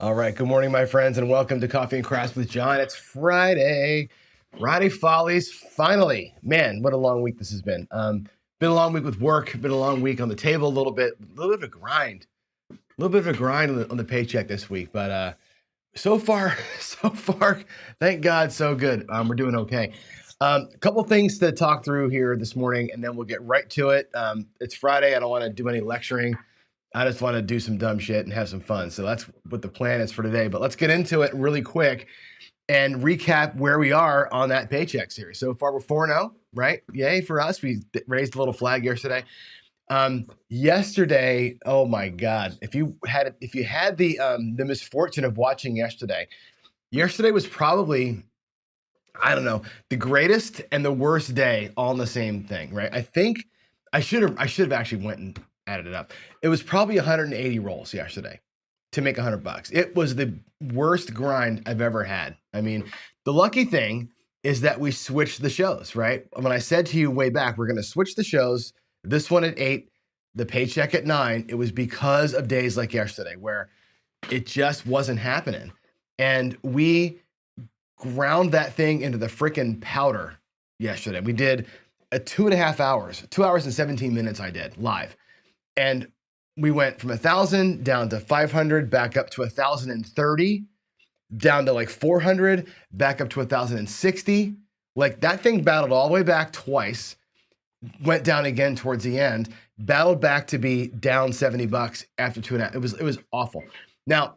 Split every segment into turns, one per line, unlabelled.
All right, good morning, my friends, and welcome to Coffee and Crafts with John. It's Friday, Follies, finally. Man, what a long week this has been. Been a long week with work, been a long week on the table, a little bit of a grind. A little bit of a grind on the paycheck this week, but so far, thank God, so good. We're doing okay. A couple things to talk through here this morning, and then we'll get right to it. It's Friday. I don't want to do any lecturing. I just want to do some dumb shit and have some fun. So that's what the plan is for today. But let's get into it really quick and recap where we are on that paycheck series. So far, we're 4-0, right? Yay for us. We raised a little flag yesterday. Yesterday, oh my God! If you had the misfortune of watching yesterday was probably, I don't know, the greatest and the worst day all in the same thing, right? I think I should have actually went and added it up. It was probably 180 rolls yesterday to make $100. It was the worst grind I've ever had. I mean, the lucky thing is that we switched the shows, right? When I said to you way back, we're going to switch the shows, this one at 8, the paycheck at 9, it was because of days like yesterday where it just wasn't happening. And we ground that thing into the freaking powder yesterday. We did a 2.5 hours, 2 hours and 17 minutes I did live. And we went from 1,000 down to 500, back up to 1,030, down to like 400, back up to 1,060. Like that thing battled all the way back twice, went down again towards the end, battled back to be down $70 after 2.5. It was awful. Now,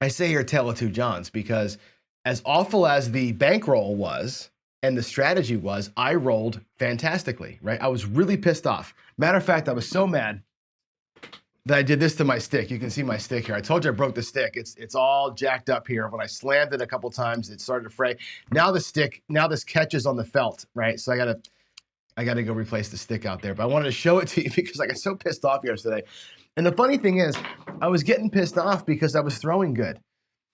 I say here tale of two Johns because as awful as the bankroll was and the strategy was, I rolled fantastically, right? I was really pissed off. Matter of fact, I was so mad that I did this to my stick. You can see my stick here. I told you I broke the stick. It's all jacked up here. When I slammed it a couple times, it started to fray. Now this catches on the felt, right? So I gotta go replace the stick out there. But I wanted to show it to you because I got so pissed off yesterday. And the funny thing is, I was getting pissed off because I was throwing good,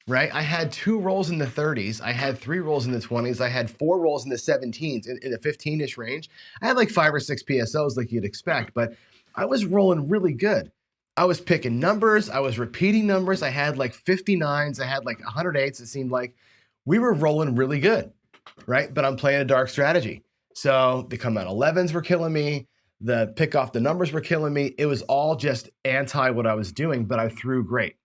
right? I had 2 rolls in the 30s. I had 3 rolls in the 20s. I had 4 rolls in the 17s, in the 15-ish range. I had like 5 or 6 PSOs like you'd expect, but I was rolling really good. I was picking numbers. I was repeating numbers. I had like 59s. I had like 108s. It seemed like we were rolling really good, right? But I'm playing a dark strategy. So the come out 11s were killing me. The pick off the numbers were killing me. It was all just anti what I was doing, but I threw great.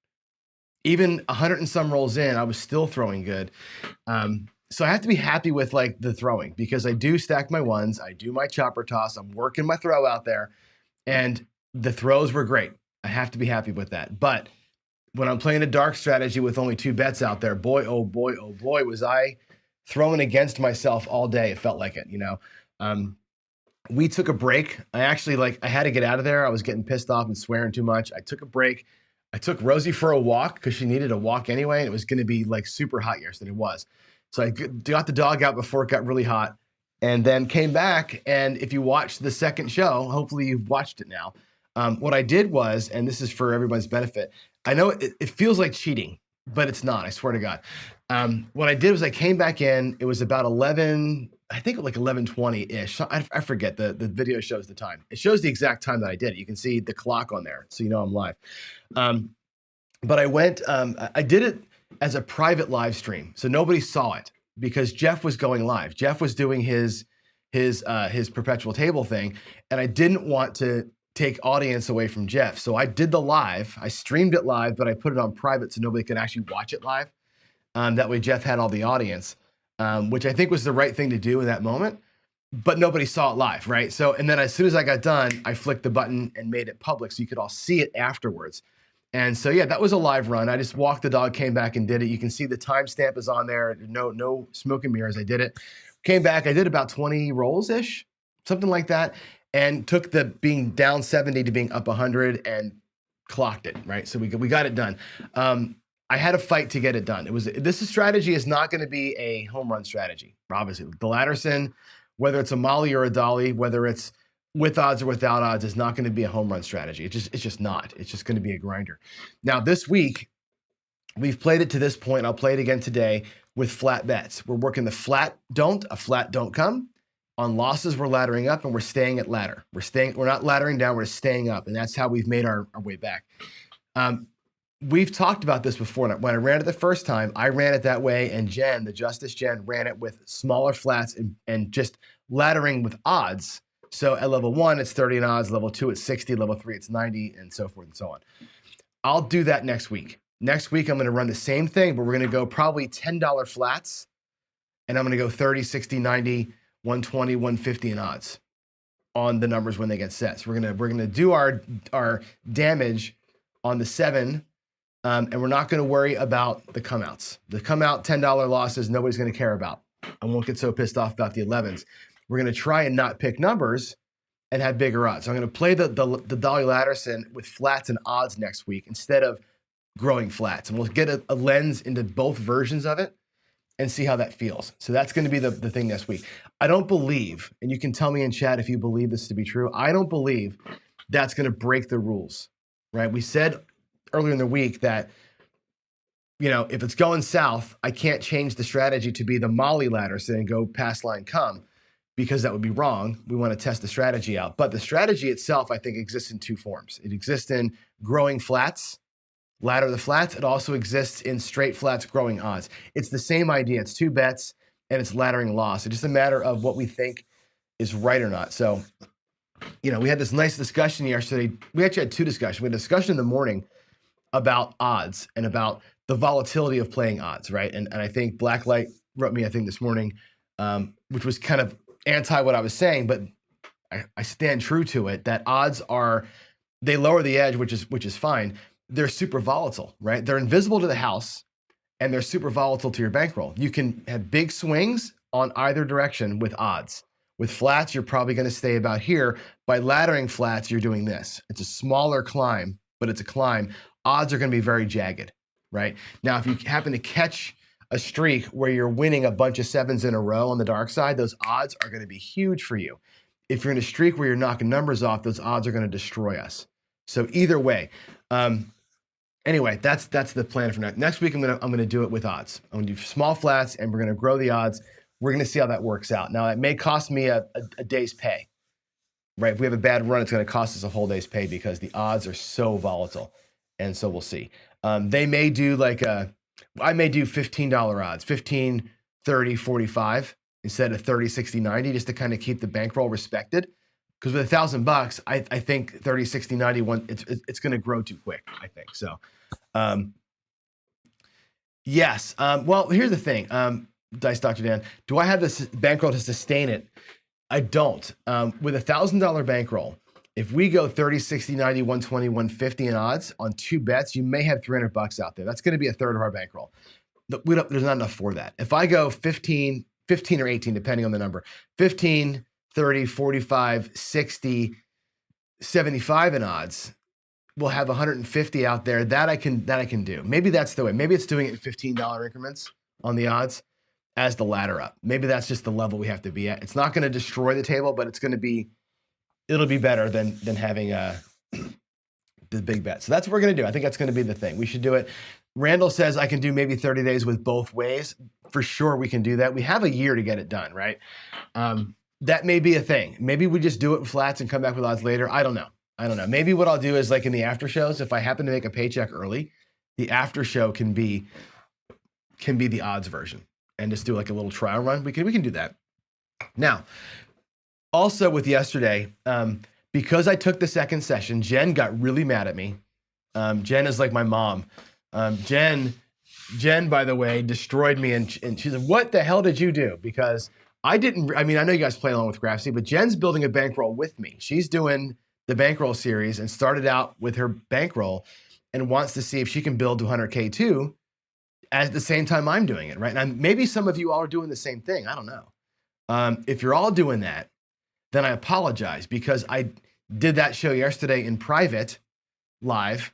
Even 100 and some rolls in, I was still throwing good. So I have to be happy with like the throwing because I do stack my ones. I do my chopper toss. I'm working my throw out there and the throws were great. I have to be happy with that. But when I'm playing a dark strategy with only 2 bets out there, boy, oh boy, was I throwing against myself all day. It felt like it, you know. We took a break. I had to get out of there. I was getting pissed off and swearing too much. I took a break. I took Rosie for a walk because she needed a walk anyway. And it was going to be like super hot yesterday. It was. So I got the dog out before it got really hot and then came back. And if you watched the second show, hopefully you've watched it now. What I did was, and this is for everybody's benefit, I know it feels like cheating, but it's not, I swear to God. What I did was I came back in, it was about 11, I think like 11:20-ish. I forget, the video shows the time. It shows the exact time that I did it. You can see the clock on there, so you know I'm live. But I went, I did it as a private live stream, so nobody saw it because Jeff was going live. Jeff was doing his perpetual table thing, and I didn't want to take audience away from Jeff. So I did the live, I streamed it live, but I put it on private so nobody could actually watch it live. That way Jeff had all the audience, which I think was the right thing to do in that moment, but nobody saw it live, right? So, and then as soon as I got done, I flicked the button and made it public so you could all see it afterwards. And so, yeah, that was a live run. I just walked the dog, came back and did it. You can see the timestamp is on there. No smoke and mirrors. I did it. Came back. I did about 20 rolls-ish, something like that. And took the being down 70 to being up 100 and clocked it, right? So we got it done. I had a fight to get it done. This strategy is not going to be a home run strategy, obviously. The Latterson, whether it's a Molly or a Dolly, whether it's with odds or without odds, is not going to be a home run strategy. It's just not. It's just going to be a grinder. Now, this week, we've played it to this point. I'll play it again today. with flat bets. We're working the flat don't, a flat don't come. On losses, we're laddering up and we're staying at ladder. We're not laddering down, we're staying up. And that's how we've made our way back. We've talked about this before. When I ran it the first time, I ran it that way, and Jen, the Justice Jen, ran it with smaller flats and just laddering with odds. So at level 1, it's 30 in odds, level 2, it's 60, level 3, it's 90, and so forth and so on. I'll do that next week. Next week, I'm going to run the same thing, but we're going to go probably $10 flats, and I'm going to go 30, 60, 90, 120, 150 in odds on the numbers when they get set. So we're going to do our damage on the 7. And we're not going to worry about the come outs. The come out $10 losses, nobody's going to care about. I won't get so pissed off about the 11s. We're going to try and not pick numbers and have bigger odds. So I'm going to play the Dolly Ladderson with flats and odds next week instead of growing flats. And we'll get a lens into both versions of it and see how that feels. So that's going to be the thing next week. I don't believe, and you can tell me in chat if you believe this to be true, I don't believe that's going to break the rules, right? We said earlier in the week that, if it's going south, I can't change the strategy to be the Molly ladder, so then go pass line come, because that would be wrong. We want to test the strategy out. But the strategy itself, I think, exists in 2 forms. It exists in growing flats, ladder the flats. It also exists in straight flats, growing odds. It's the same idea. It's 2 bets, and it's laddering loss. It's just a matter of what we think is right or not. So, we had this nice discussion yesterday. We actually had 2 discussions. We had a discussion in the morning about odds and about the volatility of playing odds, right? And I think Blacklight wrote me, I think this morning, which was kind of anti what I was saying, but I stand true to it, that odds they lower the edge, which is fine. They're super volatile, right? They're invisible to the house and they're super volatile to your bankroll. You can have big swings on either direction with odds. With flats, you're probably going to stay about here. By laddering flats, you're doing this. It's a smaller climb, but it's a climb. Odds are going to be very jagged, right? Now, if you happen to catch a streak where you're winning a bunch of 7s in a row on the dark side, those odds are going to be huge for you. If you're in a streak where you're knocking numbers off, those odds are going to destroy us. So either way, anyway, that's the plan for next week. I'm gonna do it with odds. I'm gonna do small flats, and we're gonna grow the odds. We're gonna see how that works out. Now, it may cost me a day's pay, right? If we have a bad run, it's gonna cost us a whole day's pay because the odds are so volatile. And so we'll see. They may do I may do $15 odds, 15, 30, 45 instead of 30, 60, 90, just to kind of keep the bankroll respected. Because with $1,000, I think 30, 60, 90, it's going to grow too quick, I think. So, yes. Well, here's the thing. Dice Dr. Dan, do I have this bankroll to sustain it? I don't. With $1,000 bankroll, if we go 30, 60, 90, 120, 150 in odds on 2 bets, you may have $300 out there. That's going to be a third of our bankroll. There's not enough for that. If I go 15 or 18, depending on the number, 15, 30, 45, 60, 75 in odds, we'll have 150 out there. That I can do. Maybe that's the way. Maybe it's doing it in $15 increments on the odds as the ladder up. Maybe that's just the level we have to be at. It's not going to destroy the table, but it'll be better than having the big bet. So that's what we're going to do. I think that's going to be the thing. We should do it. Randall says I can do maybe 30 days with both ways. For sure, we can do that. We have a year to get it done, right? That may be a thing. Maybe we just do it with flats and come back with odds later. I don't know. Maybe what I'll do is in the after shows, if I happen to make a paycheck early, the after show can be the odds version and just do a little trial run. We can do that. Now, also with yesterday, because I took the second session, Jen got really mad at me. Jen is like my mom. Jen, by the way, destroyed me, and she said, "What the hell did you do?" Because I know you guys play along with Grapsy, but Jen's building a bankroll with me. She's doing the bankroll series and started out with her bankroll and wants to see if she can build to 100K too at the same time I'm doing it, right? And maybe some of you all are doing the same thing. I don't know. If you're all doing that, then I apologize, because I did that show yesterday in private live.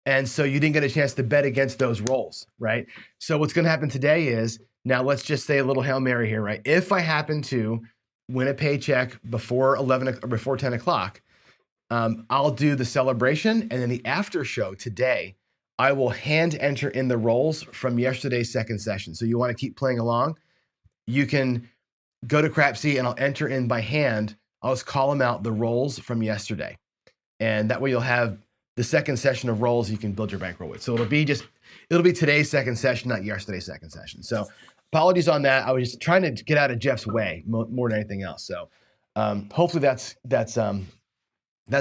And so you didn't get a chance to bet against those rolls, right? So what's going to happen today is, now let's just say a little Hail Mary here, right? If I happen to win a paycheck before 11 or before 10 o'clock, I'll do the celebration, and then the after show today, I will hand enter in the rolls from yesterday's second session. So you want to keep playing along, you can go to Crapsy and I'll enter in by hand. I'll just call them out the rolls from yesterday. And that way you'll have the second session of rolls you can build your bankroll with. So it'll be today's second session, not yesterday's second session. So apologies on that. I was just trying to get out of Jeff's way more than anything else. So hopefully that's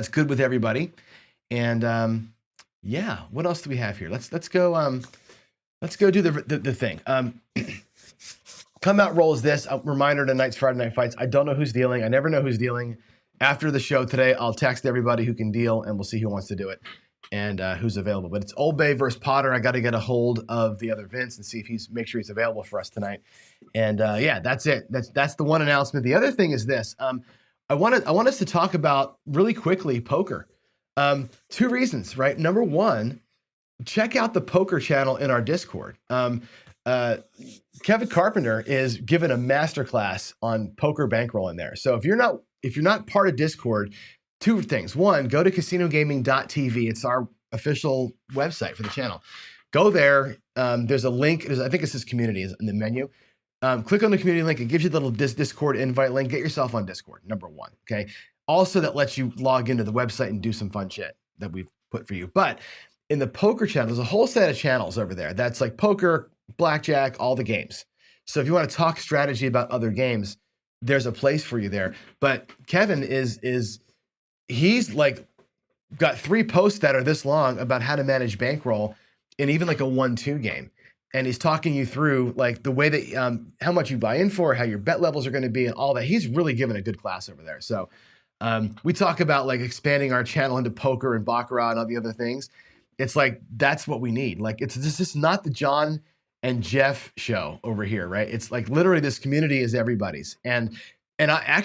good with everybody. And yeah, what else do we have here? Let's go do the thing. Come out roll is this. A reminder, tonight's Friday Night Fights. I don't know who's dealing. I never know who's dealing. After the show today, I'll text everybody who can deal, and we'll see who wants to do it and who's available. But it's Old Bay versus Potter. I got to get a hold of the other Vince and see if make sure he's available for us tonight. And yeah, that's it. That's the one announcement. The other thing is this. I want us to talk about really quickly poker. Two reasons, right? Number one, check out the poker channel in our Discord. Kevin Carpenter is giving a masterclass on poker bankroll in there. So if you're not part of Discord, two things. One, go to casinogaming.tv. It's our official website for the channel. Go there. There's a link. I think it says community in the menu. Click on the community link. It gives you the little Discord invite link. Get yourself on Discord, number one. Okay. Also, that lets you log into the website and do some fun shit that we've put for you. But in the poker channel, there's a whole set of channels over there. That's like poker, blackjack, all the games. So if you want to talk strategy about other games, there's a place for you there. But Kevin he's like got 3 posts that are this long about how to manage bankroll in even like a 1-2 game. And he's talking you through like the way that how much you buy in for, how your bet levels are going to be, and all that. He's really given a good class over there. So we talk about like expanding our channel into poker and baccarat and all the other things. It's like that's what we need. Like this is not the John and Jeff show over here, right? It's like literally this community is everybody's. And I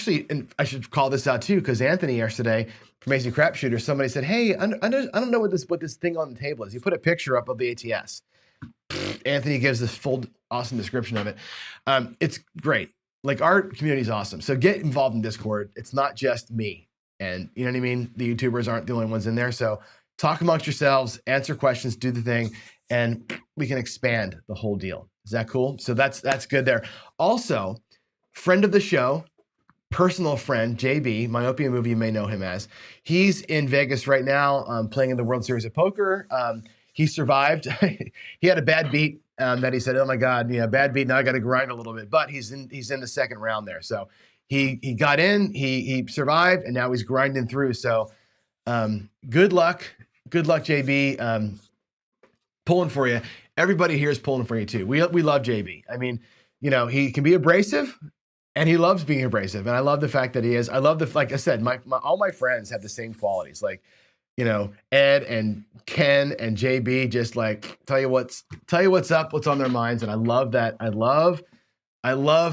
should call this out too, because Anthony yesterday from Amazing Crap Shooter, somebody said, "Hey, I don't know what this thing on the table is." He put a picture up of the ATS. Anthony gives this full awesome description of it. It's great. Like our community is awesome. So get involved in Discord. It's not just me, and you know what I mean. The YouTubers aren't the only ones in there. So talk amongst yourselves, answer questions, do the thing, and we can expand the whole deal. Is that cool? So that's good there. Also, friend of the show, personal friend, JB, Myopia Movie, you may know him as. He's in Vegas right now playing in the World Series of Poker. He survived. He had a bad beat that he said, "Oh my God, bad beat. Now I got to grind a little bit." But he's in the second round there. So he got in, he survived, and now he's grinding through. So good luck, JB. Pulling for you. Everybody here is pulling for you too. We love JB. I mean, he can be abrasive, and he loves being abrasive. And I love the fact that he is. I love like I said, all my friends have the same qualities. Like, Ed and Ken and JB just like tell you what's up, what's on their minds. And I love that. I love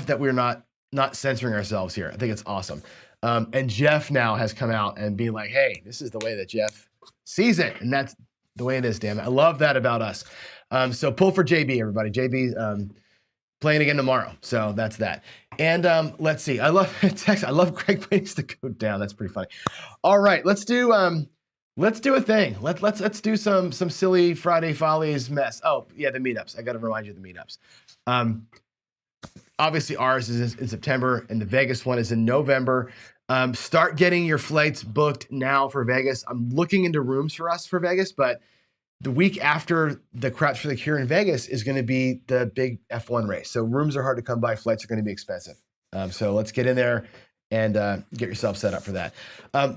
that we're not censoring ourselves here. I think it's awesome. And Jeff now has come out and be like, "Hey, this is the way that Jeff sees it." And that's the way it is, damn it. I love that about us. So pull for JB, everybody. JB's playing again tomorrow. So that's that. And let's see. I love text. I love Greg Waiting to go down. That's pretty funny. All right, let's do a thing. Let's do some silly Friday Follies mess. Oh yeah, the meetups. I got to remind you of the meetups. Obviously ours is in September, and the Vegas one is in November. Start getting your flights booked now for Vegas. I'm looking into rooms for us for Vegas, but the week after the Craps for the Cure in Vegas is going to be the big F1 race. So rooms are hard to come by. Flights are going to be expensive. So let's get in there and get yourself set up for that.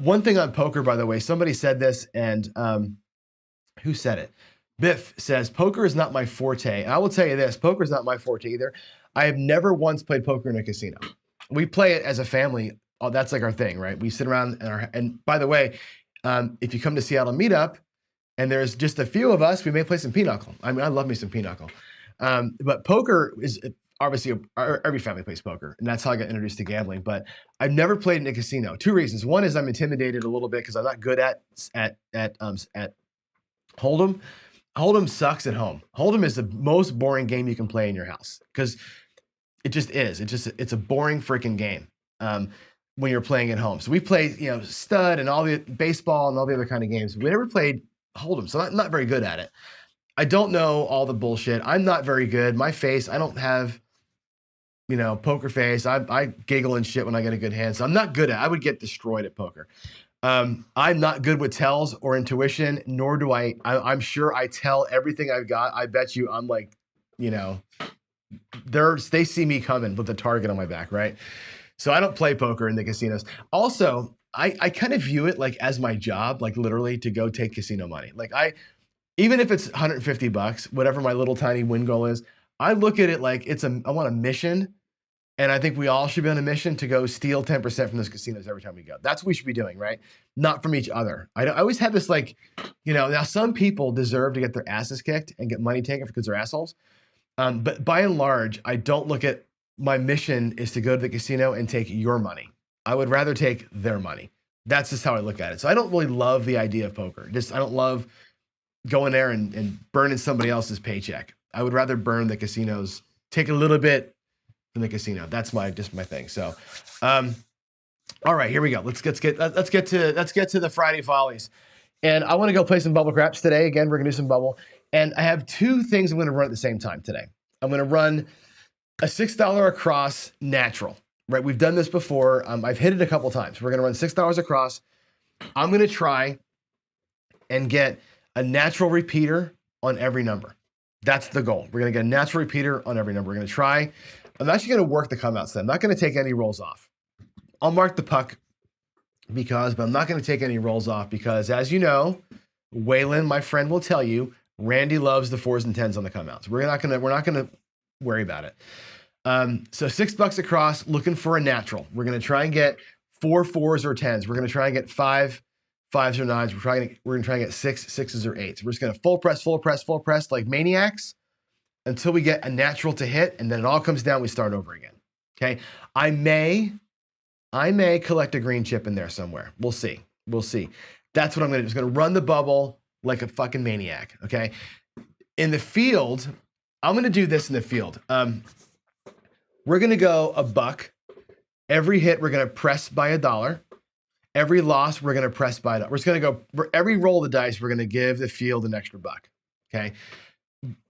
One thing on poker, by the way, somebody said this, and who said it? Biff says, "Poker is not my forte." And I will tell you this, poker is not my forte either. I have never once played poker in a casino. We play it as a family. Oh, that's like our thing, right? We sit around and by the way, if you come to Seattle Meetup and there's just a few of us, we may play some pinochle. I mean, I love me some pinochle. But poker is obviously every family plays poker, and that's how I got introduced to gambling. But I've never played in a casino. 2 reasons. One is I'm intimidated a little bit because I'm not good at Hold'em. Hold'em sucks at home. Hold'em is the most boring game you can play in your house because it just is. It's a boring freaking game when you're playing at home. So we play, stud and all the baseball and all the other kind of games. We never played Hold'em, so I'm not very good at it. I don't know all the bullshit. I'm not very good. My face, I don't have, poker face. I giggle and shit when I get a good hand. So I'm not good at it. I would get destroyed at poker. I'm not good with tells or intuition, nor do I'm sure I tell everything I've got. I bet you I'm like, they see me coming with a target on my back, right? So I don't play poker in the casinos. Also, I kind of view it like as my job, like literally to go take casino money. Like even if it's $150, whatever my little tiny win goal is, I look at it like I want a mission. And I think we all should be on a mission to go steal 10% from those casinos every time we go. That's what we should be doing, right? Not from each other. I always have this like, now some people deserve to get their asses kicked and get money taken because they're assholes. But by and large, I don't look at my mission is to go to the casino and take your money. I would rather take their money. That's just how I look at it. So I don't really love the idea of poker. I don't love going there and burning somebody else's paycheck. I would rather burn the casinos, take a little bit from the casino. That's my thing. So, all right, here we go. Let's get to the Friday Follies. And I want to go play some bubble craps today. Again, we're gonna do some bubble. And I have two things I'm gonna run at the same time today. I'm gonna run a $6 across natural, right? We've done this before. I've hit it a couple times. We're gonna run $6 across. I'm gonna try and get a natural repeater on every number. That's the goal. We're gonna get a natural repeater on every number. We're gonna try. I'm actually gonna work the come outs then. I'm not gonna take any rolls off. I'll mark the puck but I'm not gonna take any rolls off because as you know, Waylon, my friend, will tell you, Randy loves the 4s and 10s on the come outs. We're not gonna worry about it. So $6 across, looking for a natural. We're gonna try and get 4 4s or 10s. We're gonna try and get 5 5s or 9s. We're gonna try and get 6 6s or 8s. We're just gonna full press like maniacs until we get a natural to hit, and then it all comes down, we start over again. Okay. I may collect a green chip in there somewhere. We'll see. That's what I'm gonna do. I'm gonna run the bubble like a fucking maniac. Okay. In the field, I'm gonna do this in the field. We're gonna go $1. Every hit, we're gonna press by $1. Every loss, we're gonna press by $1. We're just gonna go, every roll of the dice, we're gonna give the field an extra $1. Okay.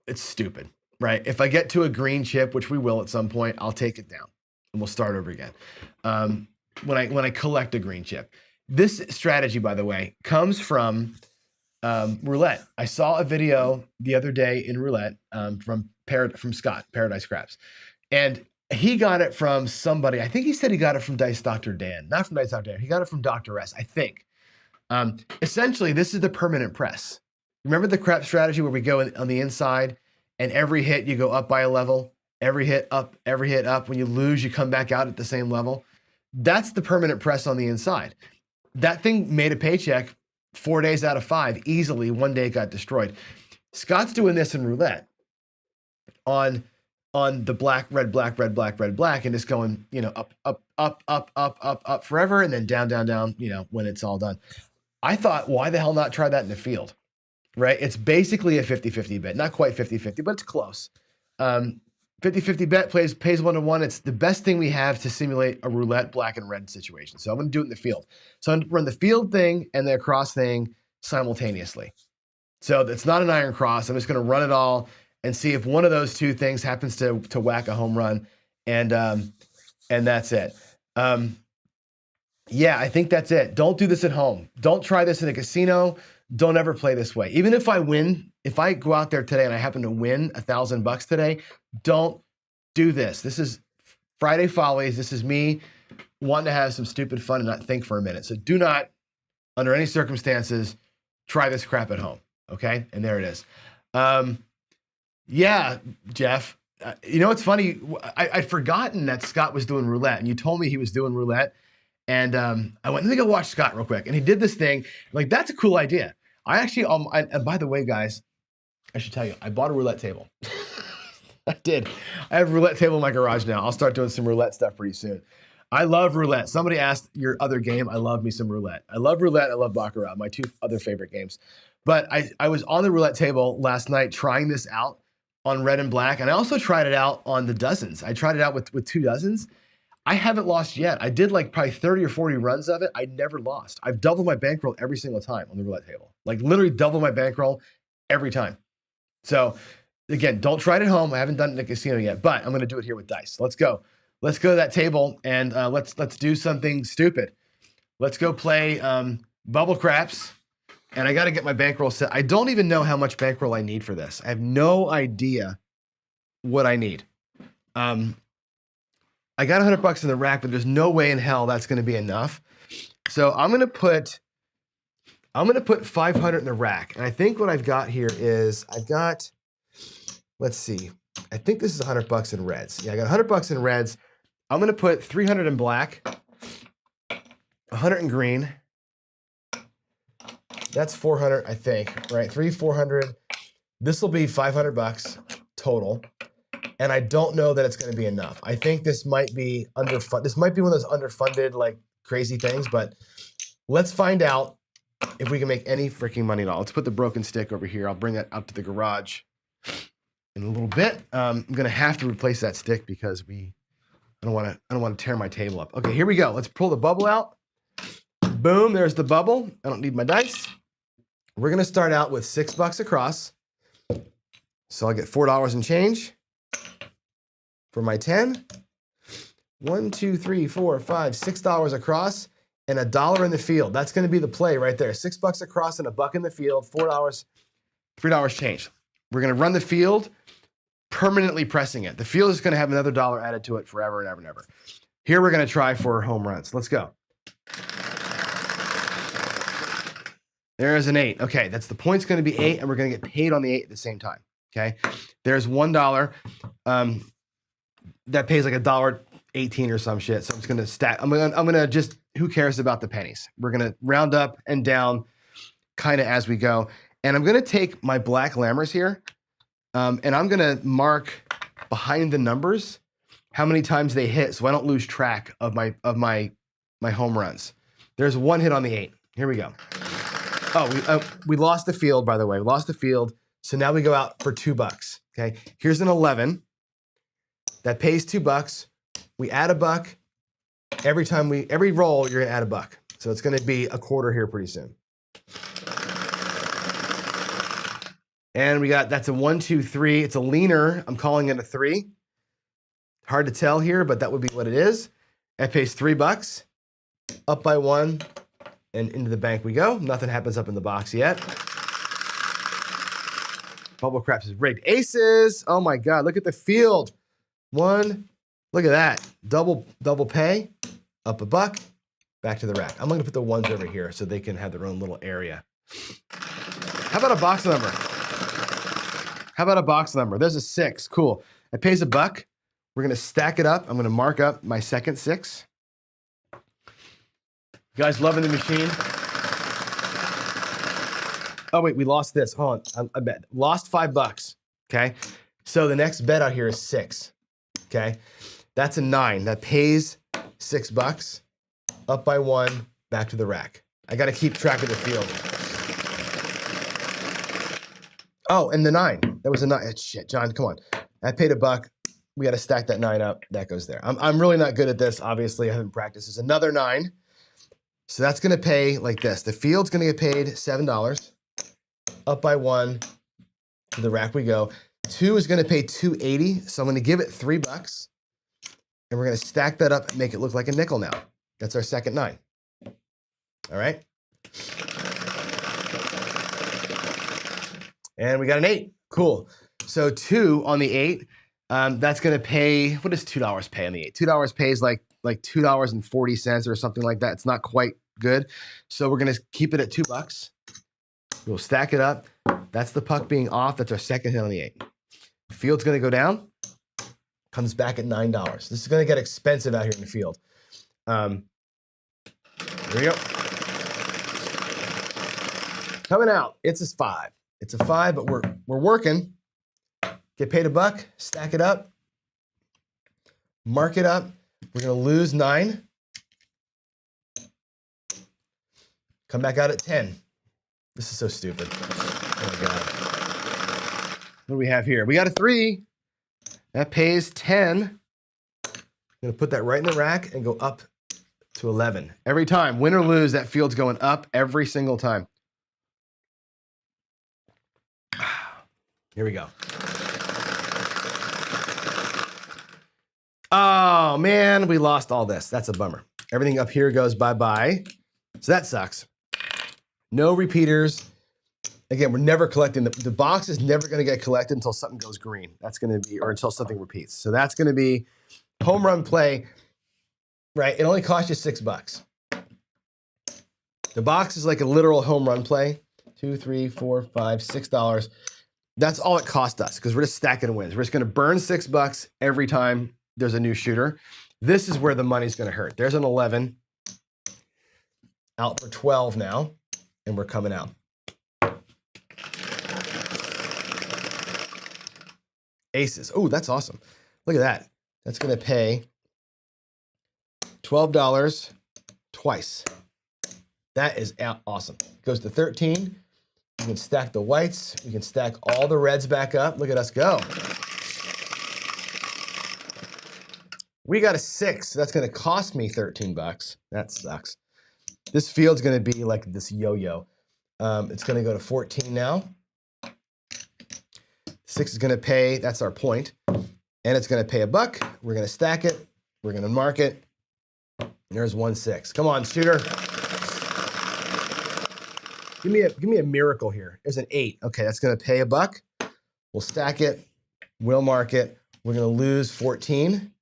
It's stupid, right? If I get to a green chip, which we will at some point, I'll take it down and we'll start over again. When I collect a green chip. This strategy, by the way, comes from roulette. I saw a video the other day in roulette from Scott, Paradise Craps. And he got it from somebody. I think he said he got it from Dice Dr. Dan. Not from Dice Dr. Dan. He got it from Dr. S, I think. Essentially, this is the permanent press. Remember the crap strategy where we go on the inside and every hit you go up by a level, every hit up. When you lose, you come back out at the same level. That's the permanent press on the inside. That thing made a paycheck 4 days out of 5 easily. One day it got destroyed. Scott's doing this in roulette on the black, red, black, and it's going, up forever and then down, when it's all done. I thought, why the hell not try that in the field? Right? It's basically a 50-50 bet. Not quite 50-50, but it's close. 50-50 bet pays 1-to-1. It's the best thing we have to simulate a roulette black and red situation. So I'm going to do it in the field. So I'm going to run the field thing and the across thing simultaneously. So it's not an iron cross. I'm just going to run it all and see if one of those two things happens to whack a home run. And that's it. Yeah, I think that's it. Don't do this at home. Don't try this in a casino. Don't ever play this way. Even if I win, if I go out there today and I happen to win $1,000 today, don't do this. This is Friday Follies. This is me wanting to have some stupid fun and not think for a minute. So do not, under any circumstances, try this crap at home. Okay? And there it is. Yeah, Jeff. It's funny. I'd forgotten that Scott was doing roulette, and you told me he was doing roulette. And I went, let me go watch Scott real quick. And he did this thing. Like, that's a cool idea. I actually, and by the way, guys, I should tell you, I bought a roulette table. I did. I have a roulette table in my garage now. I'll start doing some roulette stuff pretty soon. I love roulette. Somebody asked your other game. I love me some roulette. I love roulette. I love Baccarat, my two other favorite games. But I was on the roulette table last night trying this out on red and black. And I also tried it out on the dozens. I tried it out with 2 dozens. I haven't lost yet. I did like probably 30 or 40 runs of it. I never lost. I've doubled my bankroll every single time on the roulette table. Like literally double my bankroll every time. So again, don't try it at home. I haven't done it in the casino yet, but I'm going to do it here with dice. Let's go. Let's go to that table and let's do something stupid. Let's go play bubble craps. And I got to get my bankroll set. I don't even know how much bankroll I need for this. I have no idea what I need. I got $100 in the rack, but there's no way in hell that's going to be enough. So I'm going to put 500 in the rack. And I think what I've got here is let's see. I think this is $100 in reds. Yeah, I got $100 in reds. I'm going to put 300 in black, 100 in green. That's 400, I think, right? 400. This will be $500 total. And I don't know that it's going to be enough. I think this might be underfunded. This might be one of those underfunded, like crazy things, but let's find out if we can make any freaking money at all. Let's put the broken stick over here. I'll bring that up to the garage in a little bit. I'm going to have to replace that stick because I don't want to tear my table up. Okay, here we go. Let's pull the bubble out. Boom, there's the bubble. I don't need my dice. We're going to start out with $6 across. So I'll get $4 and change for my 10. 1, 2, 3, 4, 5, $6 across and $1 in the field. That's going to be the play right there. $6 across and $1 in the field, $4, $3 change. We're going to run the field, permanently pressing it. The field is going to have another $1 added to it forever and ever and ever. Here we're going to try for home runs. Let's go. There's an 8. Okay, that's the point's going to be 8, and we're going to get paid on the 8 at the same time. Okay, there's $1. That pays like $1.18 or some shit. So I'm just going to stack. I'm gonna just, who cares about the pennies? We're going to round up and down kind of as we go. And I'm going to take my black lammers here, and I'm going to mark behind the numbers how many times they hit, so I don't lose track of my home runs. There's 1 hit on the 8. Here we go. Oh, we lost the field, by the way. We lost the field. So now we go out for $2. Okay. Here's an 11 that pays $2. We add $1. Every roll, you're gonna add $1. So it's gonna be a quarter here pretty soon. And that's a 1, 2, 3. It's a leaner. I'm calling it a 3. Hard to tell here, but that would be what it is. That pays $3. Up by 1. And into the bank we go. Nothing happens up in the box yet. Bubble craps is rigged. Aces. Oh my God. Look at the field. 1. Look at that. Double pay. Up $1. Back to the rack. I'm going to put the 1s over here so they can have their own little area. How about a box number? There's a 6. Cool. It pays $1. We're going to stack it up. I'm going to mark up my second 6. You guys loving the machine? Oh, wait, we lost this. Hold on. I bet. Lost $5. Okay. So the next bet out here is 6. Okay. That's a 9. That pays $6. Up by 1. Back to the rack. I got to keep track of the field. Oh, and the 9. That was a 9. Shit, John, come on. I paid $1. We got to stack that 9 up. That goes there. I'm really not good at this. Obviously, I haven't practiced. It's another 9. So that's going to pay like this. The field's going to get paid $7. Up by 1. To the rack we go. 2 is going to pay $2.80. So I'm going to give it $3. And we're going to stack that up and make it look like a nickel now. That's our second 9. All right. And we got an 8. Cool. So 2 on the 8. That's going to pay, what does $2 pay on the 8? $2 pays like $2.40 or something like that. It's not quite good. So we're going to keep it at $2. We'll stack it up. That's the puck being off. That's our second hit on the 8. Field's going to go down. Comes back at $9. This is going to get expensive out here in the field. Here we go. Coming out. It's a 5. It's a 5, but we're working. Get paid $1. Stack it up. Mark it up. We're going to lose 9. Come back out at 10. This is so stupid. Oh my God. What do we have here? We got a 3. That pays 10. I'm going to put that right in the rack and go up to 11. Every time, win or lose, that field's going up every single time. Here we go. Oh, man, we lost all this. That's a bummer. Everything up here goes bye-bye. So that sucks. No repeaters. Again, we're never collecting. The box is never going to get collected until something goes green. That's going to be, or until something repeats. So that's going to be home run play, right? It only costs you $6. The box is like a literal home run play. $2, $3, $4, $5, $6. That's all it cost us because we're just stacking wins. We're just going to burn $6 every time there's a new shooter. This is where the money's going to hurt. There's an 11 out for 12 now, and we're coming out. Aces. Oh, that's awesome. Look at that. That's going to pay $12 twice. That is awesome. It goes to 13. You can stack the whites. You can stack all the reds back up. Look at us go. We got a 6. So that's going to cost me $13. That sucks. This field's going to be like this yo-yo. It's going to go to 14 now. 6 is going to pay. That's our point. And it's going to pay $1. We're going to stack it. We're going to mark it. There's 1-6. Come on, shooter. Give me a miracle here. There's an 8. Okay, that's going to pay $1. We'll stack it. We'll mark it. We're going to lose 14.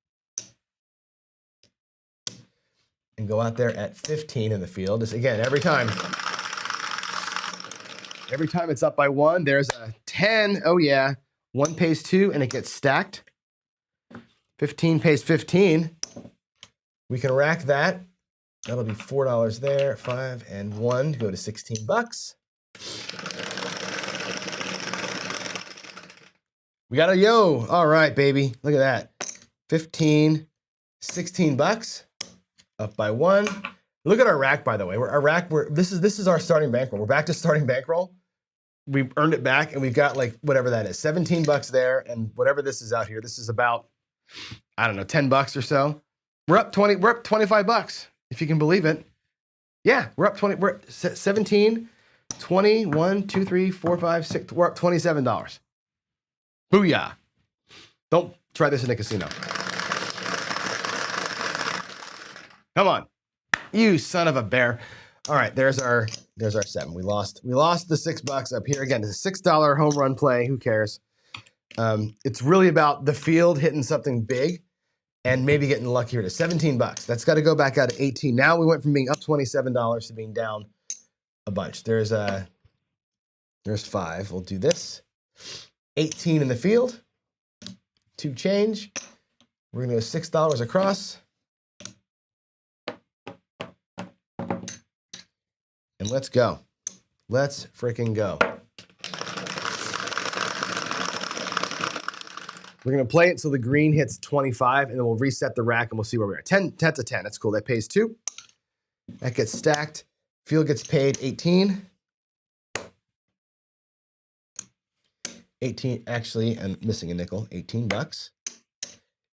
And go out there at 15 in the field. Just again, every time it's up by 1, there's a 10. Oh yeah. 1 pays 2 and it gets stacked. 15 pays 15. We can rack that. That'll be $4 there, 5 and 1, go to $16. We got a yo. All right, baby. Look at that. 15, $16. Up by 1. Look at our rack, by the way. This is our starting bankroll. We're back to starting bankroll. We earned it back, and we've got like whatever that is, $17 there, and whatever this is out here. This is about, I don't know, $10 or so. We're up $25, if you can believe it. Yeah, we're up 20. We're at 17, 20, 1, 2, 3, 4, 5, 6. We're up $27. Booyah! Don't try this in a casino. Come on, you son of a bear. All right, there's our 7. We lost the $6 up here. Again, it's a $6 home run play. Who cares? It's really about the field hitting something big and maybe getting luckier to $17. That's got to go back out to 18. Now we went from being up $27 to being down a bunch. There's 5. We'll do this. 18 in the field. 2 change. We're gonna go $6 across. And let's go. Let's freaking go. We're going to play it so the green hits 25, and then we'll reset the rack, and we'll see where we are. 10, that's a 10. That's cool. That pays 2. That gets stacked. Field gets paid 18. 18, actually, I'm missing a nickel. $18.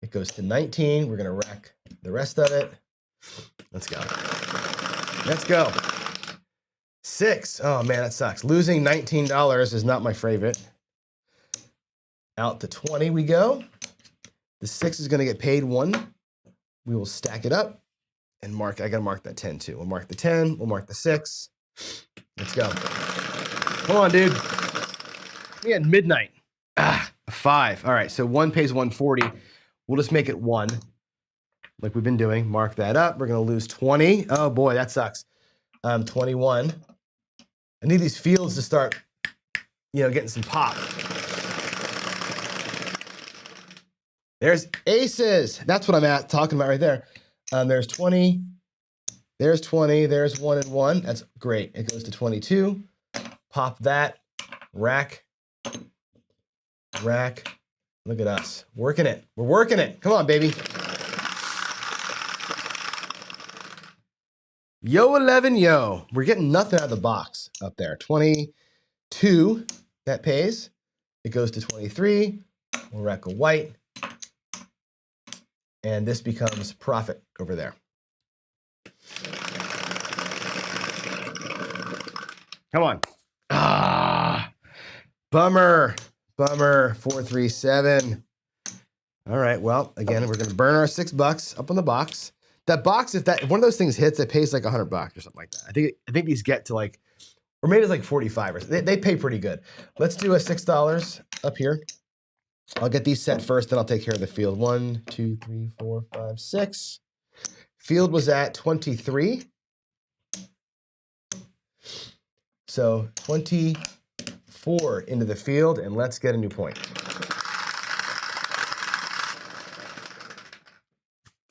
It goes to 19. We're going to rack the rest of it. Let's go. Let's go. 6. Oh, man, that sucks. Losing $19 is not my favorite. Out to 20 we go. The 6 is going to get paid 1. We will stack it up and mark. I got to mark that 10 too. We'll mark the 10. We'll mark the 6. Let's go. Come on, dude. We had midnight. A 5. All right, so 1 pays 140. We'll just make it 1 like we've been doing. Mark that up. We're going to lose 20. Oh, boy, that sucks. 21. I need these fields to start, getting some pop. There's aces. That's what I'm talking about right there. There's 20. There's 20. There's 1 and 1. That's great. It goes to 22. Pop that. Rack. Rack. Look at us. Working it. We're working it. Come on, baby. Yo, 11, yo. We're getting nothing out of the box up there. 22. That pays. It goes to 23. We'll rack a white. And this becomes profit over there. Come on. Ah, bummer. Bummer. 437. All right. Well, again, we're gonna burn our $6 up on the box. That box, if one of those things hits, it pays like $100 or something like that. I think these get to like, or maybe it's like 45 or they pay pretty good. Let's do a $6 up here. I'll get these set first, then I'll take care of the field. 1, 2, 3, 4, 5, 6. Field was at 23. So 24 into the field, and let's get a new point.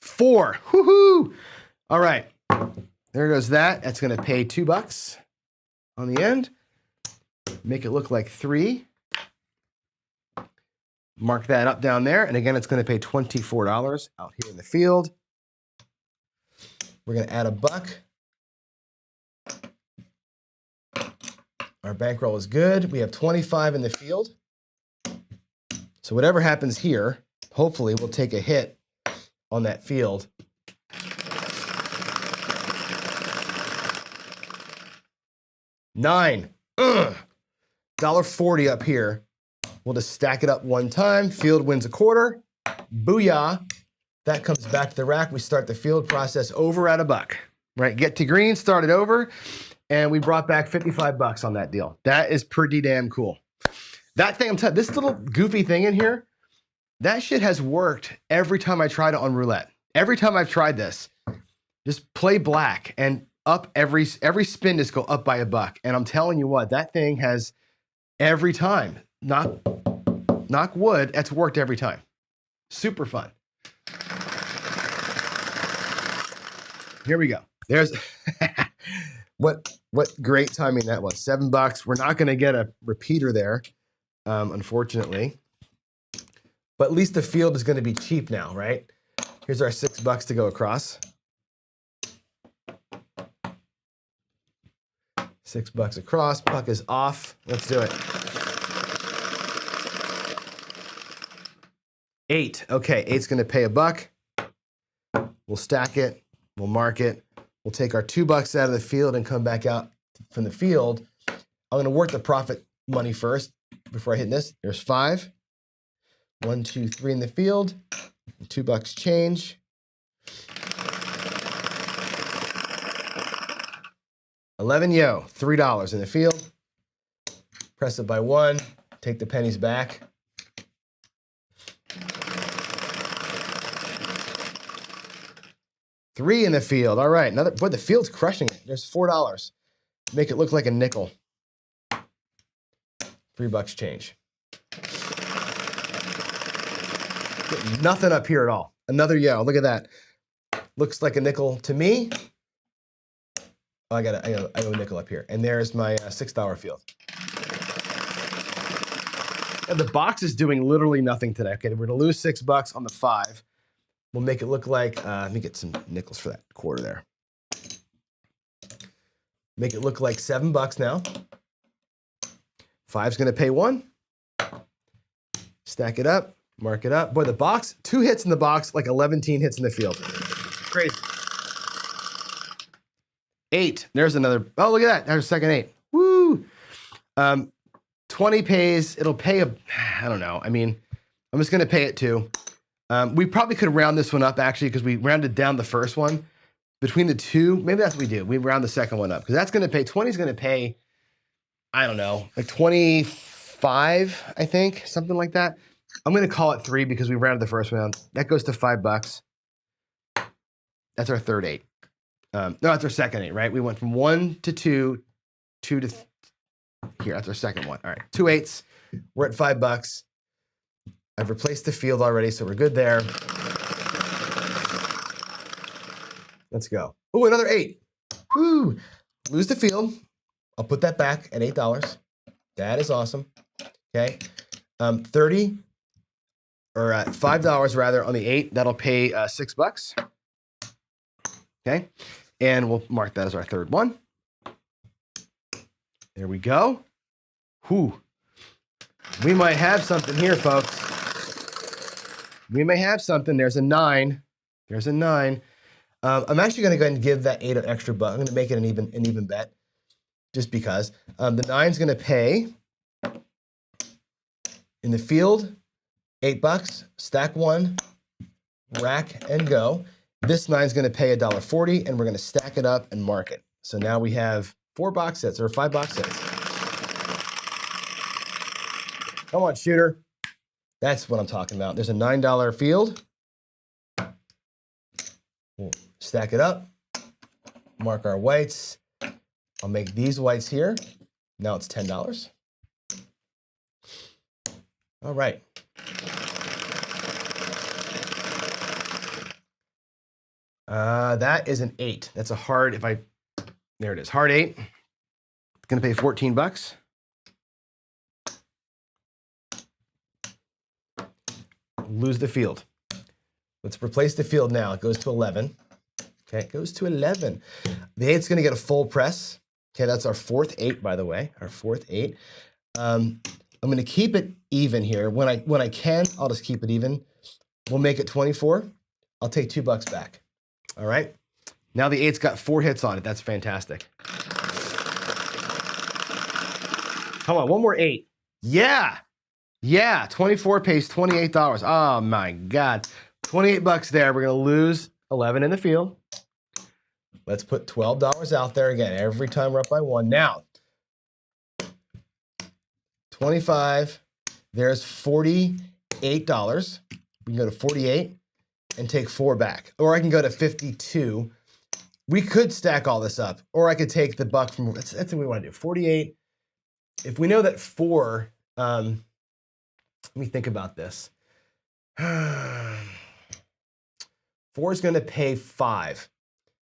4. Woohoo! All right. There goes that. That's going to pay $2 on the end. Make it look like 3. Mark that up down there. And again, it's going to pay $24 out here in the field. We're going to add $1. Our bankroll is good. We have 25 in the field. So whatever happens here, hopefully we'll take a hit on that field. $9. $1.40 up here. We'll just stack it up one time. Field wins a quarter. Booyah. That comes back to the rack. We start the field process over at $1. Right? Get to green, start it over. And we brought back $55 on that deal. That is pretty damn cool. That thing, I'm telling you, this little goofy thing in here, that shit has worked every time I tried it on roulette. Every time I've tried this, just play black and up every spin just go up by $1. And I'm telling you what, that thing has every time, knock wood, that's worked every time. Super fun. Here we go. There's what great timing that was. $7. We're not going to get a repeater there, unfortunately. But at least the field is going to be cheap now, right? Here's our $6 to go across. $6 across. Puck is off. Let's do it. 8. Okay, 8's going to pay $1. We'll stack it. We'll mark it. We'll take our $2 out of the field and come back out from the field. I'm going to work the profit money first before I hit this. There's 5. 1, 2, 3 in the field. $2 change. $11 $3 in the field. Press it by 1. Take the pennies back. $3 in the field. All right. Another. Boy, the field's crushing it. There's $4. Make it look like a nickel. $3 change. Nothing up here at all. Another yo. Look at that. Looks like a nickel to me. Oh, I owe a nickel up here. And there's my $6 field. And the box is doing literally nothing today. Okay, we're going to lose $6 on the 5. We'll make it look like, let me get some nickels for that quarter there. Make it look like $7 now. 5's going to pay 1. Stack it up, mark it up. Boy, the box, 2 hits in the box, like 11 hits in the field. Crazy. 8, there's another, oh, look at that, there's a second 8. Woo! 20 pays, it'll pay I don't know. I mean, I'm just going to pay it 2. We probably could round this one up, actually, because we rounded down the first one. Between the 2, maybe that's what we do. We round the second one up, because that's going to pay, 20 is going to pay, I don't know, like 25, I think, something like that. I'm going to call it 3 because we rounded the first round. That goes to $5. That's our third 8. No, that's our second 8, right? We went from 1 to 2, 2 to here. That's our second one. All right, 2 8s. We're at $5. I've replaced the field already, so we're good there. Let's go. Oh, another 8. Woo! Lose the field. I'll put that back at $8. That is awesome. Okay. 30 or $5 rather on the 8. That'll pay $6. Okay. And we'll mark that as our third one. There we go. Whew. We might have something here, folks. We may have something. There's a 9. There's a 9. I'm actually going to go ahead and give that 8 an extra buck. I'm going to make it an even bet, just because. The 9's going to pay In the field, $8, stack one, rack and go. This 9 is going to pay $1.40, and we're going to stack it up and mark it. So now we have 4 box sets or 5 box sets. Come on, shooter. That's what I'm talking about. There's a $9 field. We'll stack it up, mark our whites. I'll make these whites here. Now it's $10. All right. That is an 8. That's a hard, there it is, hard 8. It's gonna pay $14. Lose the field. Let's replace the field now. It goes to 11. Okay, it goes to 11. The 8's gonna get a full press. Okay, that's our 4th 8, by the way, our 4th 8. I'm gonna keep it even here. When I can, I'll just keep it even. We'll make it 24. I'll take $2 back. All right. Now the 8's got 4 hits on it. That's fantastic. Come on, one more 8. Yeah. Yeah, 24 pays $28. Oh my God. $28 there. We're gonna lose 11 in the field. Let's put $12 out there again. Every time we're up by 1. Now, 25. There's $48. We can go to 48 and take 4 back. Or I can go to 52. We could stack all this up. Or I could take the buck from, that's what we want to do. 48. If we know that 4, let me think about this. 4 is going to pay 5.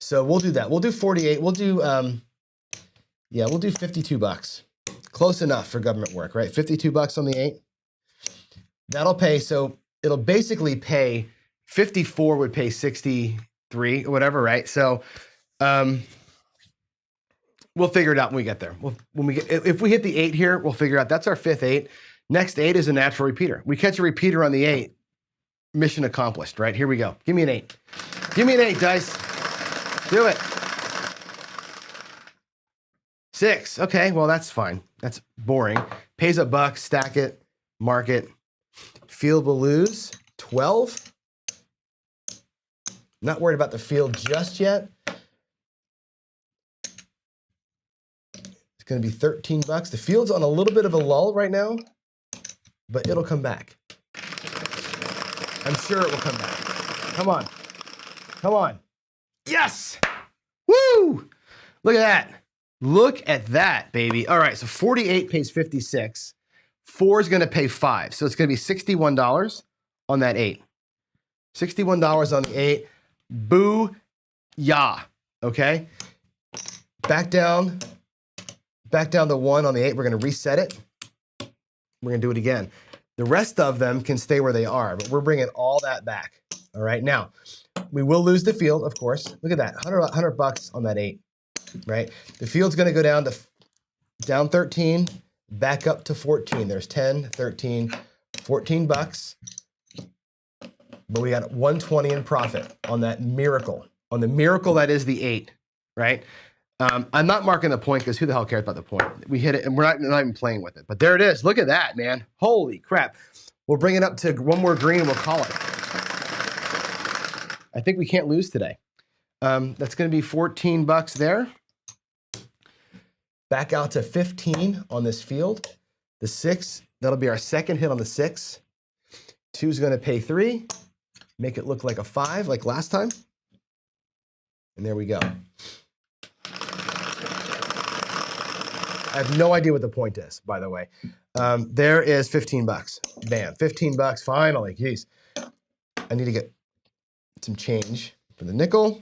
So we'll do that. We'll do 48. We'll do, we'll do $52. Close enough for government work, right? $52 on the 8. That'll pay, so it'll basically pay, 54 would pay 63 or whatever, right? So we'll figure it out when we get there. If we hit the 8 here, we'll figure out that's our 5th 8. Next 8 is a natural repeater. We catch a repeater on the 8, mission accomplished, right? Here we go. Give me an 8. Give me an 8, dice. Do it. 6. Okay, well, that's fine. That's boring. Pays $1, stack it, mark it. Field will lose 12. Not worried about the field just yet. It's going to be $13. The field's on a little bit of a lull right now, but it'll come back. I'm sure it will come back. Come on. Come on. Yes! Woo! Look at that. Look at that, baby. All right, so 48 pays 56. 4 is going to pay 5. So it's going to be $61 on that 8. $61 on the 8. Boo-yah. Okay? Back down to 1 on the 8. We're going to reset it. We're going to do it again. The rest of them can stay where they are, but we're bringing all that back. All right, now, we will lose the field, of course. Look at that, $100 on that 8, right? The field's going to go down 13, back up to 14. There's 10, 13, $14. But we got 120 in profit on that miracle. On the miracle that is the 8, right? I'm not marking the point because who the hell cares about the point? We hit it and we're not even playing with it. But there it is. Look at that, man. Holy crap. We'll bring it up to one more green and we'll call it. I think we can't lose today. That's going to be $14 there. Back out to 15 on this field. The 6, that'll be our second hit on the 6. 2 is going to pay 3. Make it look like a 5 like last time. And there we go. I have no idea what the point is, by the way. There is $15. Bam, $15 finally. Jeez. I need to get some change for the nickel.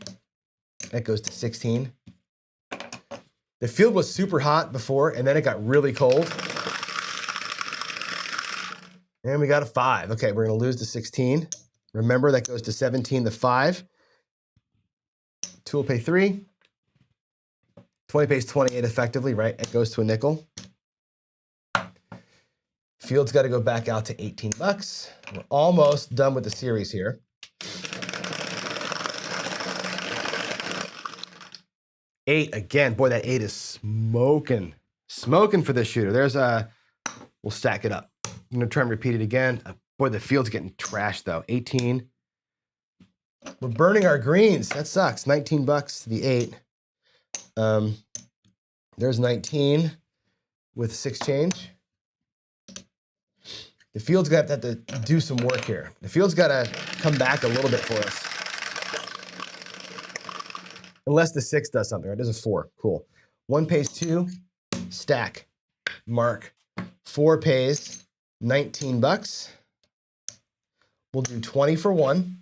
That goes to 16. The field was super hot before, and then it got really cold. And we got a 5. Okay, we're going to lose the 16. Remember, that goes to 17, the 5. 2 will pay 3. 20 pays 28 effectively, right? It goes to a nickel. Field's got to go back out to $18. We're almost done with the series here. $8 again. Boy, that 8 is smoking. Smoking for this shooter. There's a, we'll stack it up. I'm going to try and repeat it again. Boy, the field's getting trashed, though. 18. We're burning our greens. That sucks. $19 to the 8. There's 19 with 6 change. The field's going to have to do some work here. The field's got to come back a little bit for us. Unless the 6 does something, right? There's a 4. Cool. 1 pays 2. Stack. Mark. 4 pays $19. We'll do 20 for 1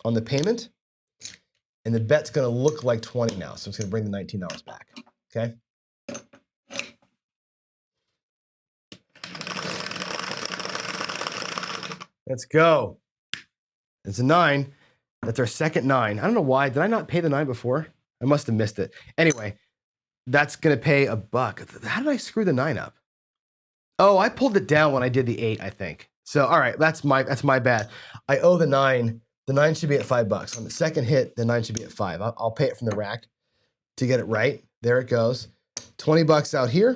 on the payment. And the bet's going to look like 20 now. So it's going to bring the $19 back. Okay? Let's go. It's a 9. That's our second 9. I don't know why. Did I not pay the 9 before? I must have missed it. Anyway, that's going to pay $1. How did I screw the 9 up? Oh, I pulled it down when I did the 8, I think. So, all right, that's my bad. I owe the 9. The 9 should be at $5. On the second hit, the 9 should be at 5. I'll pay it from the rack to get it right. There it goes. $20 out here.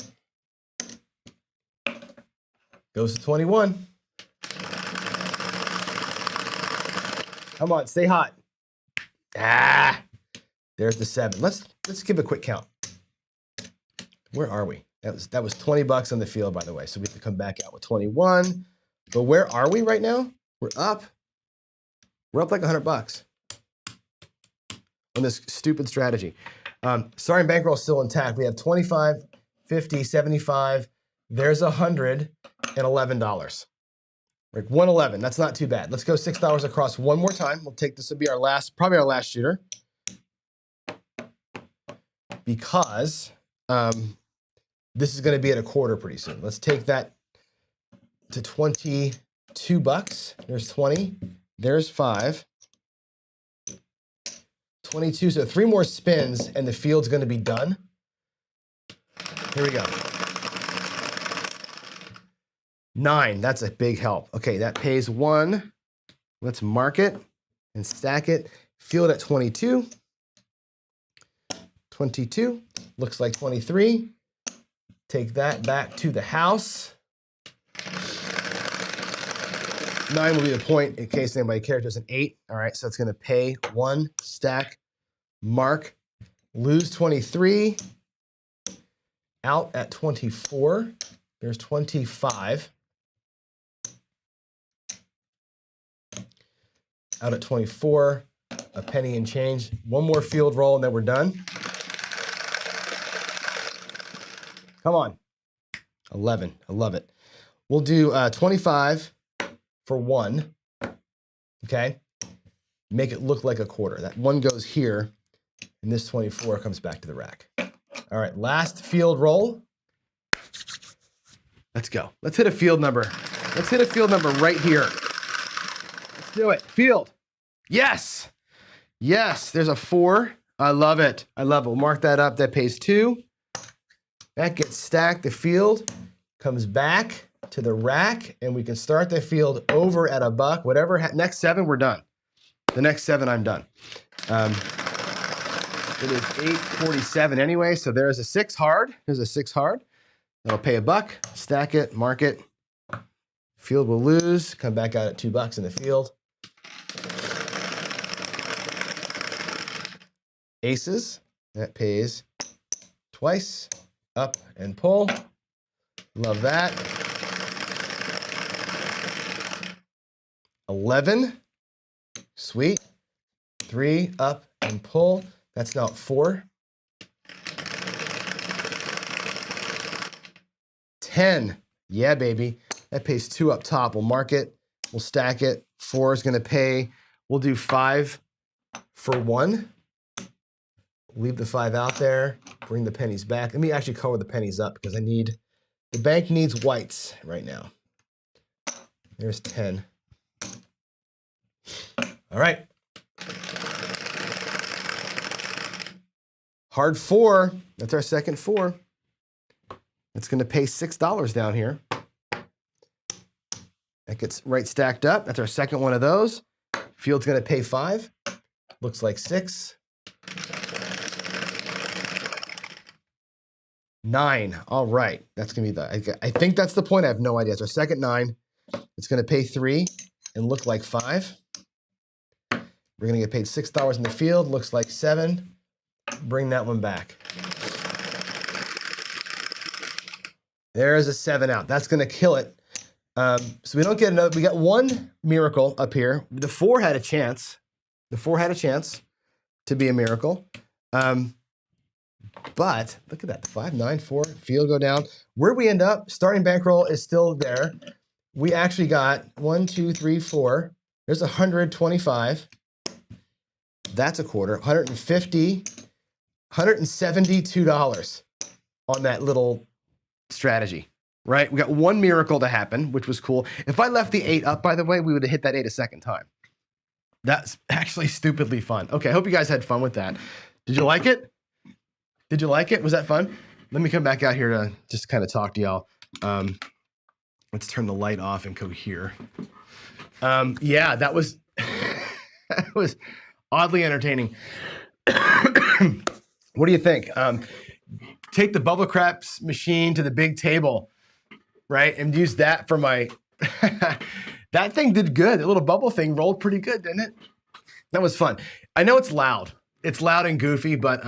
Goes to 21. Come on, stay hot. There's the 7. Let's give a quick count. Where are we? That was $20 on the field, by the way. So we have to come back out with 21. But where are we right now? We're up. We're up like $100 on this stupid strategy. Sorry, bankroll is still intact. We have 25, 50, 75. There's $111. Like 111. That's not too bad. Let's go $6 across one more time. We'll take this will be our last, probably our last shooter, because this is going to be at a quarter pretty soon. Let's take that to $22. There's 20. There's 5. 22. So 3 more spins, and the field's going to be done. Here we go. 9. That's a big help. Okay, that pays 1. Let's mark it and stack it. Field at 22. 22. Looks like 23. Take that back to the house. 9 will be the point in case anybody cares. There's an 8. All right, so it's going to pay 1, stack, mark, lose 23. Out at 24. There's 25. Out at 24, a penny and change. One more field roll and then we're done. Come on. 11. I love it. We'll do 25 for 1. Okay. Make it look like a quarter. That 1 goes here, and this 24 comes back to the rack. All right. Last field roll. Let's go. Let's hit a field number. Let's hit a field number right here. Let's do it. Field. Yes. Yes. There's a 4. I love it. I love it. We'll mark that up. That pays 2. That gets stacked. The field comes back to the rack, and we can start the field over at $1. Whatever. Next 7, we're done. The next 7, I'm done. It is 8:47 anyway, so there's a 6 hard. There's a 6 hard. That'll pay $1. Stack it. Mark it. Field will lose. Come back out at $2 in the field. Aces. That pays twice. Up and pull. Love that. 11. Sweet. 3. Up and pull. That's now 4. 10. Yeah, baby. That pays 2 up top. We'll mark it. We'll stack it. 4 is going to pay. We'll do 5 for 1. Leave the 5 out there. Bring the pennies back. Let me actually color the pennies up because the bank needs whites right now. There's 10. All right. Hard 4. That's our second 4. It's going to pay $6 down here. That gets right stacked up. That's our second one of those. Field's going to pay 5. Looks like 6. 9. All right. That's going to be I think that's the point. I have no idea. It's our second 9. It's going to pay 3 and look like 5. We're going to get paid $6 in the field. Looks like 7. Bring that one back. There's a 7 out. That's going to kill it. So we don't get another. We got one miracle up here. The 4 had a chance. The 4 had a chance to be a miracle. But look at that. 5, 9, 4. Field go down. Where we end up, starting bankroll is still there. We actually got 1, 2, 3, 4. There's 125. That's a quarter. 150. $172 on that little strategy, right? We got one miracle to happen, which was cool. If I left the 8 up, by the way, we would have hit that 8 a second time. That's actually stupidly fun. Okay, I hope you guys had fun with that. Did you like it? Did you like it? Was that fun? Let me come back out here to just kind of talk to y'all. Let's turn the light off and go here. Yeah, that was, that was oddly entertaining. What do you think? Take the bubble craps machine to the big table, right? And use that for my, that thing did good. The little bubble thing rolled pretty good, didn't it? That was fun. I know it's loud. It's loud and goofy, but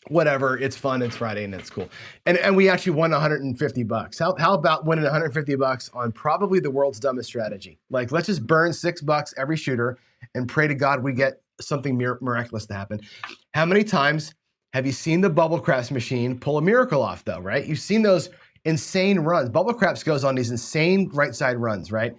whatever. It's fun. It's Friday and it's cool. And we actually won $150. How about winning $150 on probably the world's dumbest strategy? Like, let's just burn $6 every shooter and pray to God we get something miraculous to happen. How many times have you seen the bubble craps machine pull a miracle off, though, right? You've seen those insane runs. Bubble craps goes on these insane right side runs, right?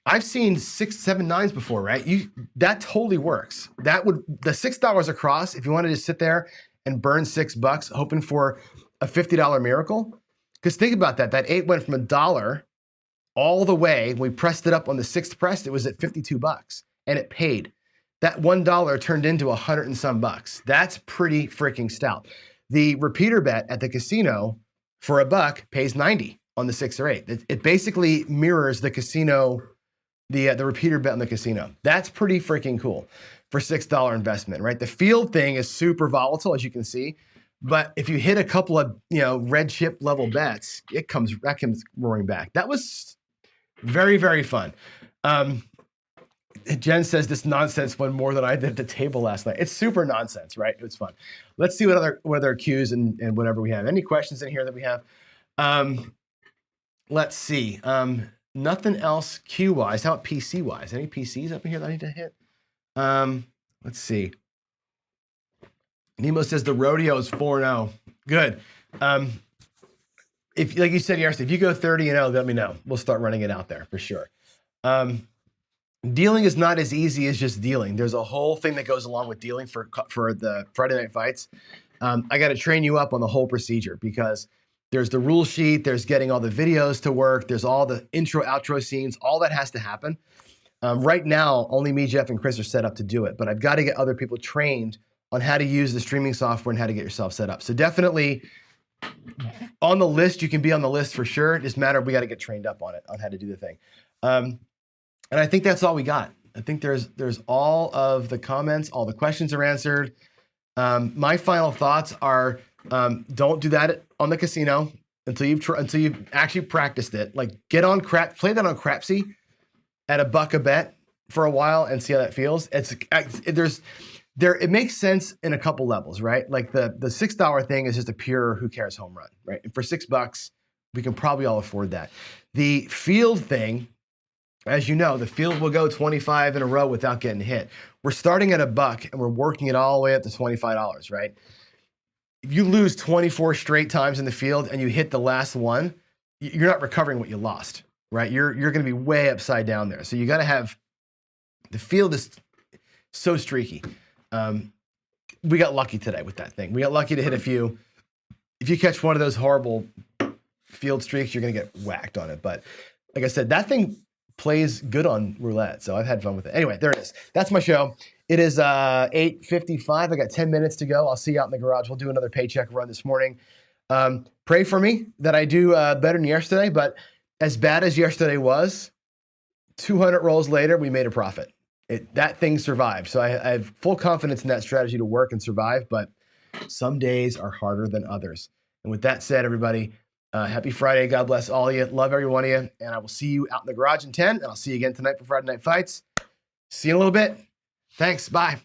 I've seen 6, 7, 9s before, right? That totally works. That would, the $6 across, if you wanted to sit there and burn $6 hoping for a $50 miracle. Because think about that. That 8 went from $1 all the way. When we pressed it up on the 6th press, it was at $52 and it paid. That $1 turned into 100 and some bucks. That's pretty freaking stout. The repeater bet at the casino for $1 pays 90 on the 6 or 8. It basically mirrors the casino, the repeater bet in the casino. That's pretty freaking cool for $6 investment, right? The field thing is super volatile, as you can see. But if you hit a couple of, red chip level bets, that comes roaring back. That was very, very fun. Jen says this nonsense won more than I did at the table last night. It's super nonsense, right? It was fun. Let's see what other cues and whatever we have. Any questions in here that we have? Let's see. Nothing else Q-wise. How about PC-wise? Any PCs up in here that I need to hit? Let's see. Nemo says the rodeo is 4-0. Good. If, like you said yesterday, if you go 30-0, let me know. We'll start running it out there for sure. Dealing is not as easy as just dealing. There's a whole thing that goes along with dealing for the Friday night fights. I got to train you up on the whole procedure because there's the rule sheet, there's getting all the videos to work, there's all the intro, outro scenes, all that has to happen. Right now, only me, Jeff, and Chris are set up to do it, but I've got to get other people trained on how to use the streaming software and how to get yourself set up. So definitely on the list, you can be on the list for sure. It just matter, we got to get trained up on it, on how to do the thing. And I think that's all we got. I think there's all of the comments, all the questions are answered. My final thoughts are, don't do that on the casino until you've actually practiced it. Like play that on Crapsy at $1 a bet for a while and see how that feels. It makes sense in a couple levels, right? Like the $6 thing is just a pure who cares home run, right? And for $6, we can probably all afford that. The field thing, as you know, the field will go 25 in a row without getting hit. We're starting at $1 and we're working it all the way up to $25, right? If you lose 24 straight times in the field and you hit the last one, you're not recovering what you lost, right? You're going to be way upside down there. So you got to have, the field is so streaky. We got lucky today with that thing. We got lucky to hit a few. If you catch one of those horrible field streaks, you're going to get whacked on it. But like I said, that thing plays good on roulette, so I've had fun with it. Anyway, there it is. That's my show. It is 8:55. I got 10 minutes to go. I'll see you out in the garage. We'll do another paycheck run this morning. Pray for me that I do better than yesterday, but as bad as yesterday was, 200 rolls later, we made a profit. That thing survived. So I have full confidence in that strategy to work and survive, but some days are harder than others. And with that said, everybody, happy Friday. God bless all of you. Love every one of you. And I will see you out in the garage in 10. And I'll see you again tonight for Friday Night Fights. See you in a little bit. Thanks. Bye.